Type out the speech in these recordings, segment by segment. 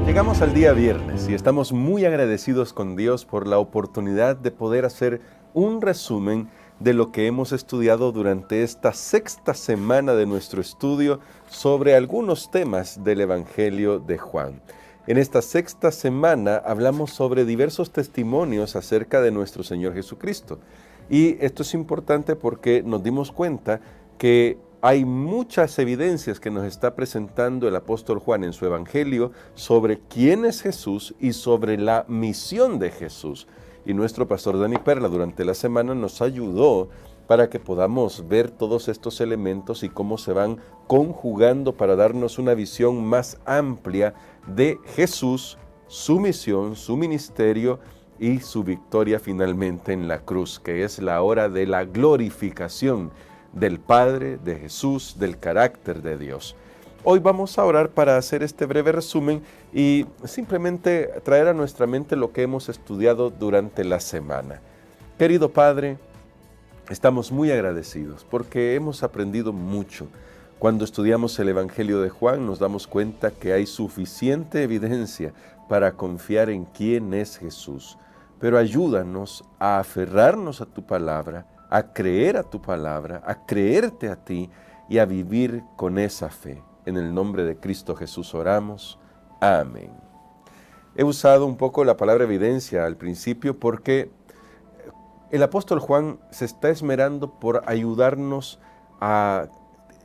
Llegamos al día viernes y estamos muy agradecidos con Dios por la oportunidad de poder hacer un resumen de lo que hemos estudiado durante esta sexta semana de nuestro estudio sobre algunos temas del Evangelio de Juan. En esta sexta semana hablamos sobre diversos testimonios acerca de nuestro Señor Jesucristo. Y esto es importante porque nos dimos cuenta que hay muchas evidencias que nos está presentando el apóstol Juan en su Evangelio sobre quién es Jesús y sobre la misión de Jesús. Y nuestro pastor Dani Perla durante la semana nos ayudó para que podamos ver todos estos elementos y cómo se van conjugando para darnos una visión más amplia de Jesús, su misión, su ministerio y su victoria finalmente en la cruz, que es la hora de la glorificación del Padre, de Jesús, del carácter de Dios. Hoy vamos a orar para hacer este breve resumen y simplemente traer a nuestra mente lo que hemos estudiado durante la semana. Querido Padre, estamos muy agradecidos porque hemos aprendido mucho. Cuando estudiamos el Evangelio de Juan nos damos cuenta que hay suficiente evidencia para confiar en quién es Jesús. Pero ayúdanos a aferrarnos a tu palabra, a creer a tu palabra, a creerte a ti y a vivir con esa fe. En el nombre de Cristo Jesús oramos. Amén. He usado un poco la palabra evidencia al principio porque el apóstol Juan se está esmerando por ayudarnos a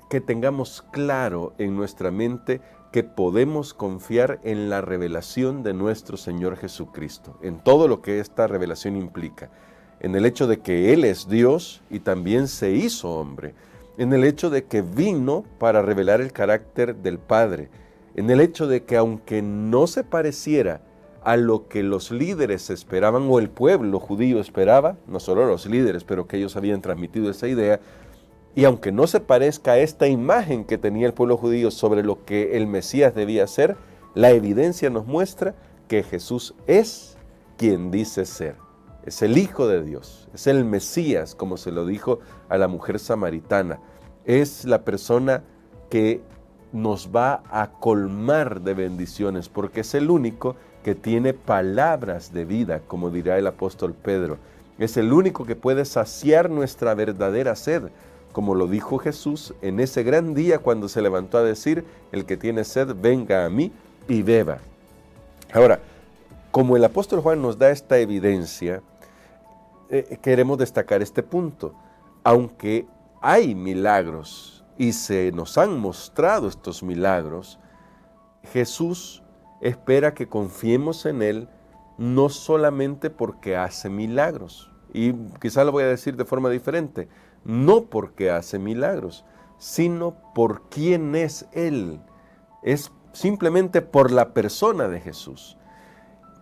que tengamos claro en nuestra mente que podemos confiar en la revelación de nuestro Señor Jesucristo, en todo lo que esta revelación implica. En el hecho de que Él es Dios y también se hizo hombre, en el hecho de que vino para revelar el carácter del Padre, en el hecho de que aunque no se pareciera a lo que los líderes esperaban o el pueblo judío esperaba, no solo los líderes, pero que ellos habían transmitido esa idea, y aunque no se parezca a esta imagen que tenía el pueblo judío sobre lo que el Mesías debía ser, la evidencia nos muestra que Jesús es quien dice ser. Es el Hijo de Dios, es el Mesías, como se lo dijo a la mujer samaritana. Es la persona que nos va a colmar de bendiciones, porque es el único que tiene palabras de vida, como dirá el apóstol Pedro. Es el único que puede saciar nuestra verdadera sed, como lo dijo Jesús en ese gran día cuando se levantó a decir, el que tiene sed, venga a mí y beba. Ahora, como el apóstol Juan nos da esta evidencia, queremos destacar este punto. Aunque hay milagros y se nos han mostrado estos milagros, Jesús espera que confiemos en Él no solamente porque hace milagros, y quizá lo voy a decir de forma diferente, no porque hace milagros, sino por quién es Él. Es simplemente por la persona de Jesús.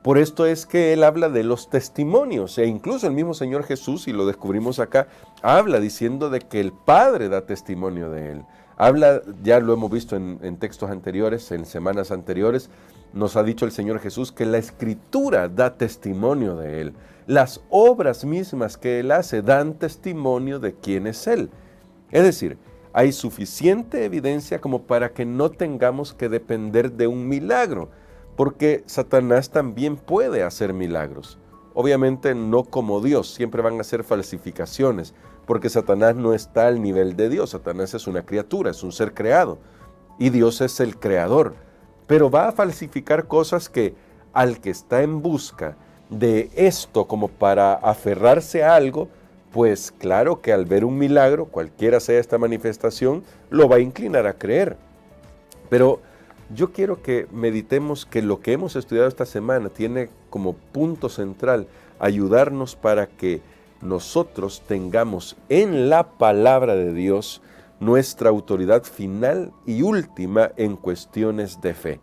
Por esto es que Él habla de los testimonios, e incluso el mismo Señor Jesús, y lo descubrimos acá, habla diciendo de que el Padre da testimonio de Él. Habla, ya lo hemos visto en textos anteriores, en semanas anteriores, nos ha dicho el Señor Jesús que la Escritura da testimonio de Él. Las obras mismas que Él hace dan testimonio de quién es Él. Es decir, hay suficiente evidencia como para que no tengamos que depender de un milagro, porque Satanás también puede hacer milagros. Obviamente no como Dios, siempre van a ser falsificaciones, porque Satanás no está al nivel de Dios. Satanás es una criatura, es un ser creado, y Dios es el creador. Pero va a falsificar cosas que al que está en busca de esto como para aferrarse a algo, pues claro que al ver un milagro, cualquiera sea esta manifestación, lo va a inclinar a creer. Pero yo quiero que meditemos que lo que hemos estudiado esta semana tiene como punto central ayudarnos para que nosotros tengamos en la palabra de Dios nuestra autoridad final y última en cuestiones de fe.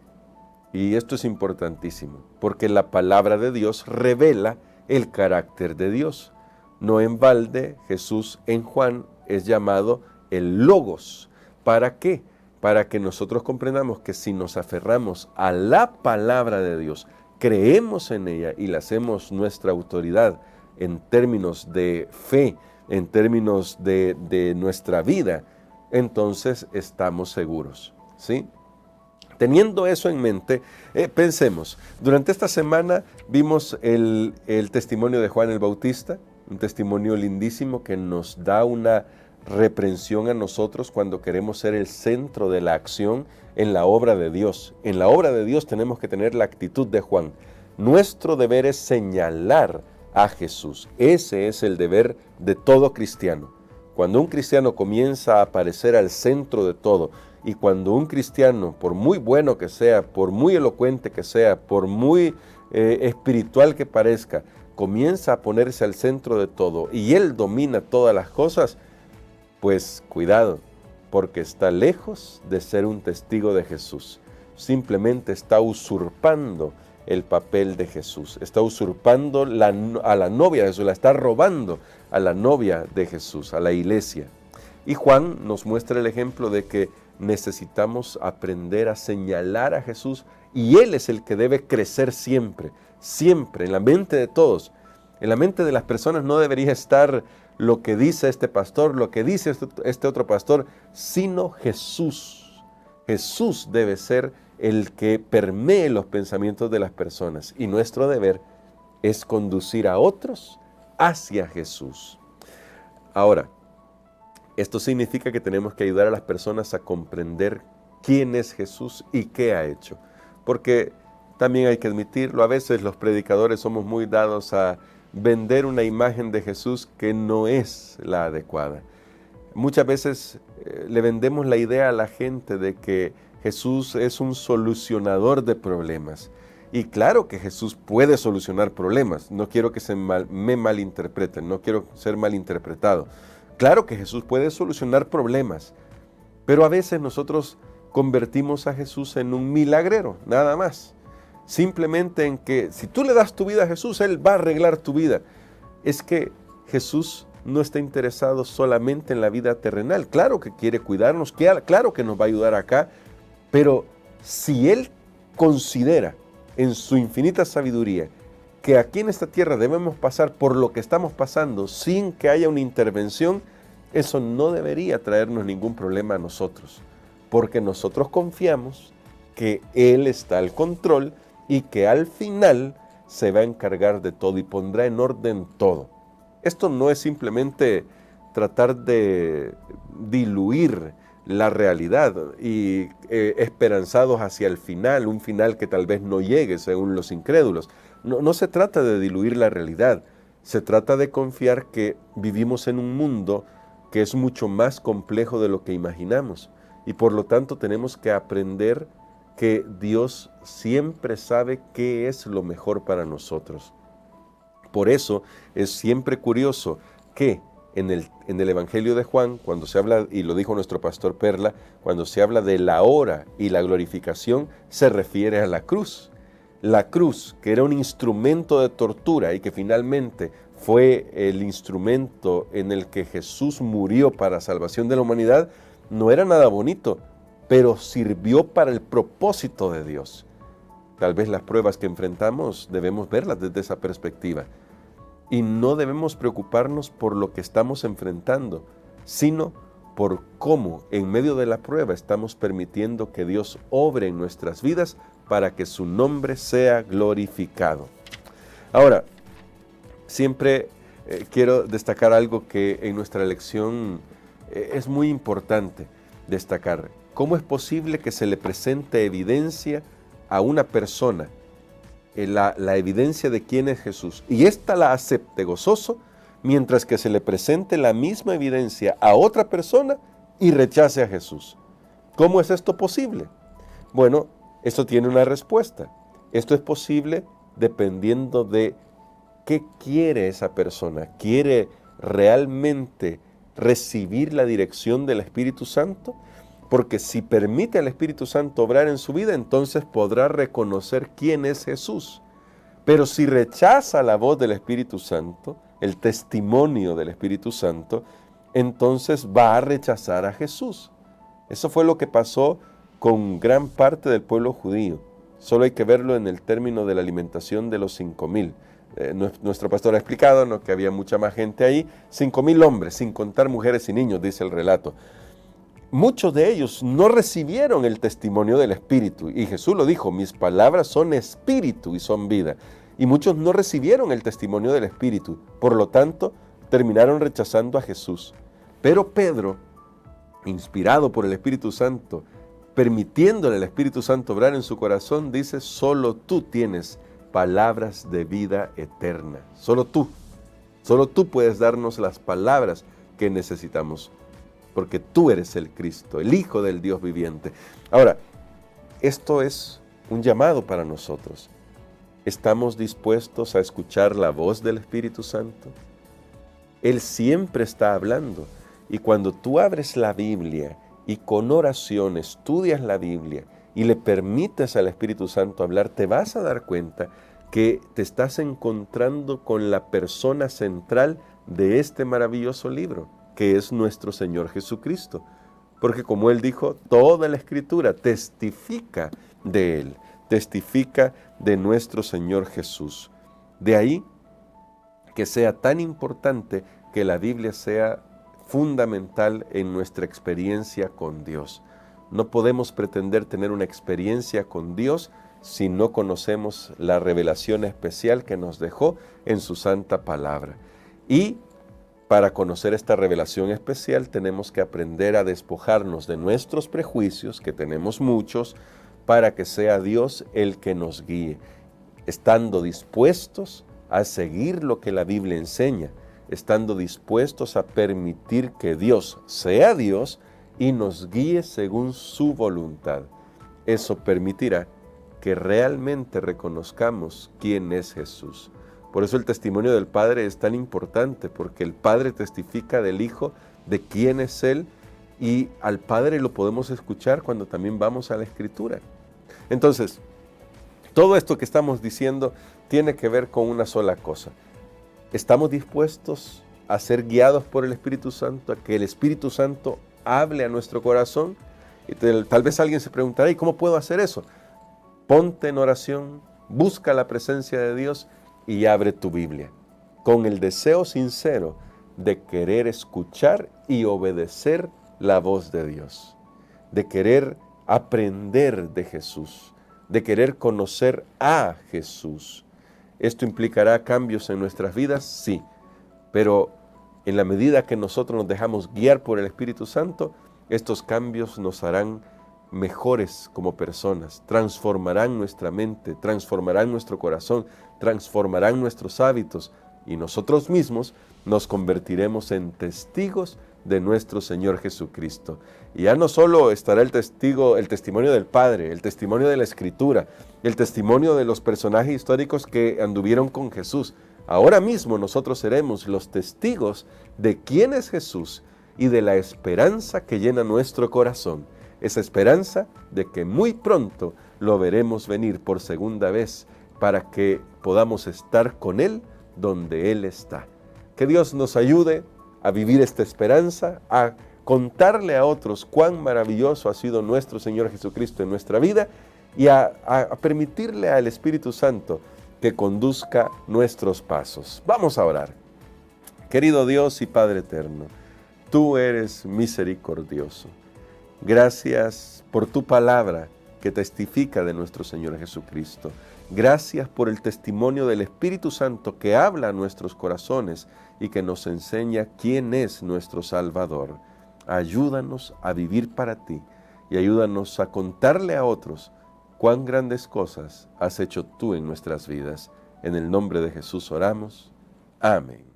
Y esto es importantísimo, porque la palabra de Dios revela el carácter de Dios. No en balde, Jesús en Juan es llamado el Logos. ¿Para qué? Para que nosotros comprendamos que si nos aferramos a la palabra de Dios, creemos en ella y la hacemos nuestra autoridad en términos de fe, en términos de nuestra vida, entonces estamos seguros. ¿sí? Teniendo eso en mente, pensemos, durante esta semana vimos el testimonio de Juan el Bautista, un testimonio lindísimo que nos da una reprensión a nosotros cuando queremos ser el centro de la acción en la obra de Dios. En la obra de Dios tenemos que tener la actitud de Juan. Nuestro deber es señalar a Jesús. Ese es el deber de todo cristiano. Cuando un cristiano comienza a aparecer al centro de todo, y cuando un cristiano, por muy bueno que sea, por muy elocuente que sea, por muy espiritual que parezca, comienza a ponerse al centro de todo y él domina todas las cosas, pues cuidado, porque está lejos de ser un testigo de Jesús. Simplemente está usurpando el papel de Jesús. Está usurpando a la novia de Jesús, la está robando a la novia de Jesús, a la iglesia. Y Juan nos muestra el ejemplo de que necesitamos aprender a señalar a Jesús y Él es el que debe crecer siempre, siempre, en la mente de todos. En la mente de las personas no debería estar lo que dice este pastor, lo que dice este otro pastor, sino Jesús. Jesús debe ser el que permee los pensamientos de las personas y nuestro deber es conducir a otros hacia Jesús. Ahora, esto significa que tenemos que ayudar a las personas a comprender quién es Jesús y qué ha hecho. Porque también hay que admitirlo, a veces los predicadores somos muy dados a vender una imagen de Jesús que no es la adecuada. Muchas veces le vendemos la idea a la gente de que Jesús es un solucionador de problemas. Y claro que Jesús puede solucionar problemas. No quiero que me malinterpreten, no quiero ser malinterpretado. Claro que Jesús puede solucionar problemas, pero a veces nosotros convertimos a Jesús en un milagrero, nada más. Simplemente en que si tú le das tu vida a Jesús, Él va a arreglar tu vida. Es que Jesús no está interesado solamente en la vida terrenal. Claro que quiere cuidarnos, claro que nos va a ayudar acá, pero si Él considera en su infinita sabiduría que aquí en esta tierra debemos pasar por lo que estamos pasando sin que haya una intervención, eso no debería traernos ningún problema a nosotros, porque nosotros confiamos que Él está al control y que al final se va a encargar de todo y pondrá en orden todo. Esto no es simplemente tratar de diluir la realidad y esperanzados hacia el final, un final que tal vez no llegue según los incrédulos. No se trata de diluir la realidad, se trata de confiar que vivimos en un mundo que es mucho más complejo de lo que imaginamos y por lo tanto tenemos que aprender que Dios siempre sabe qué es lo mejor para nosotros. Por eso es siempre curioso que en el Evangelio de Juan, cuando se habla, y lo dijo nuestro pastor Perla, cuando se habla de la hora y la glorificación, se refiere a la cruz. La cruz, que era un instrumento de tortura y que finalmente fue el instrumento en el que Jesús murió para salvación de la humanidad, no era nada bonito, pero sirvió para el propósito de Dios. Tal vez las pruebas que enfrentamos debemos verlas desde esa perspectiva. Y no debemos preocuparnos por lo que estamos enfrentando, sino por cómo en medio de la prueba estamos permitiendo que Dios obre en nuestras vidas para que su nombre sea glorificado. Ahora, siempre quiero destacar algo que en nuestra lección es muy importante destacar. ¿Cómo es posible que se le presente evidencia a una persona? La evidencia de quién es Jesús, y ésta la acepte gozoso, mientras que se le presente la misma evidencia a otra persona y rechace a Jesús. ¿Cómo es esto posible? Bueno, esto tiene una respuesta. Esto es posible dependiendo de qué quiere esa persona. ¿Quiere realmente recibir la dirección del Espíritu Santo? Porque si permite al Espíritu Santo obrar en su vida, entonces podrá reconocer quién es Jesús. Pero si rechaza la voz del Espíritu Santo, el testimonio del Espíritu Santo, entonces va a rechazar a Jesús. Eso fue lo que pasó con gran parte del pueblo judío. Solo hay que verlo en el término de la alimentación de los 5,000. Nuestro pastor ha explicado, ¿no?, que había mucha más gente ahí, 5,000 hombres, sin contar mujeres y niños, dice el relato. muchos de ellos no recibieron el testimonio del Espíritu. Y Jesús lo dijo, mis palabras son espíritu y son vida. Y muchos no recibieron el testimonio del Espíritu. Por lo tanto, terminaron rechazando a Jesús. Pero Pedro, inspirado por el Espíritu Santo, permitiéndole al Espíritu Santo obrar en su corazón, dice, solo tú tienes palabras de vida eterna. Solo tú puedes darnos las palabras que necesitamos, porque tú eres el Cristo, el Hijo del Dios viviente. Ahora, esto es un llamado para nosotros. ¿Estamos dispuestos a escuchar la voz del Espíritu Santo? Él siempre está hablando, y cuando tú abres la Biblia y con oración estudias la Biblia y le permites al Espíritu Santo hablar, te vas a dar cuenta que te estás encontrando con la persona central de este maravilloso libro, que es nuestro Señor Jesucristo. Porque como Él dijo, toda la Escritura testifica de Él, testifica de nuestro Señor Jesús. De ahí que sea tan importante que la Biblia sea fundamental en nuestra experiencia con Dios. No podemos pretender tener una experiencia con Dios si no conocemos la revelación especial que nos dejó en su santa palabra. Y para conocer esta revelación especial tenemos que aprender a despojarnos de nuestros prejuicios, que tenemos muchos, para que sea Dios el que nos guíe, estando dispuestos a seguir lo que la Biblia enseña, estando dispuestos a permitir que Dios sea Dios y nos guíe según su voluntad. Eso permitirá que realmente reconozcamos quién es Jesús. Por eso el testimonio del Padre es tan importante, porque el Padre testifica del Hijo, de quién es Él, y al Padre lo podemos escuchar cuando también vamos a la Escritura. Entonces, todo esto que estamos diciendo tiene que ver con una sola cosa. ¿Estamos dispuestos a ser guiados por el Espíritu Santo, a que el Espíritu Santo hable a nuestro corazón? Y tal vez alguien se preguntará, ¿y cómo puedo hacer eso? Ponte en oración, busca la presencia de Dios y abre tu Biblia, con el deseo sincero de querer escuchar y obedecer la voz de Dios, de querer aprender de Jesús, de querer conocer a Jesús. ¿Esto implicará cambios en nuestras vidas? Sí, pero en la medida que nosotros nos dejamos guiar por el Espíritu Santo, estos cambios nos harán mejores como personas, transformarán nuestra mente, transformarán nuestro corazón, transformarán nuestros hábitos y nosotros mismos nos convertiremos en testigos de nuestro Señor Jesucristo. Y ya no solo estará el testimonio del Padre, el testimonio de la Escritura, el testimonio de los personajes históricos que anduvieron con Jesús. Ahora mismo nosotros seremos los testigos de quién es Jesús y de la esperanza que llena nuestro corazón. Esa esperanza de que muy pronto lo veremos venir por segunda vez para que podamos estar con Él donde Él está. Que Dios nos ayude a vivir esta esperanza, a contarle a otros cuán maravilloso ha sido nuestro Señor Jesucristo en nuestra vida y a permitirle al Espíritu Santo que conduzca nuestros pasos. Vamos a orar. Querido Dios y Padre eterno, tú eres misericordioso. Gracias por tu palabra que testifica de nuestro Señor Jesucristo. Gracias por el testimonio del Espíritu Santo que habla a nuestros corazones y que nos enseña quién es nuestro Salvador. Ayúdanos a vivir para ti y ayúdanos a contarle a otros cuán grandes cosas has hecho tú en nuestras vidas. En el nombre de Jesús oramos. Amén.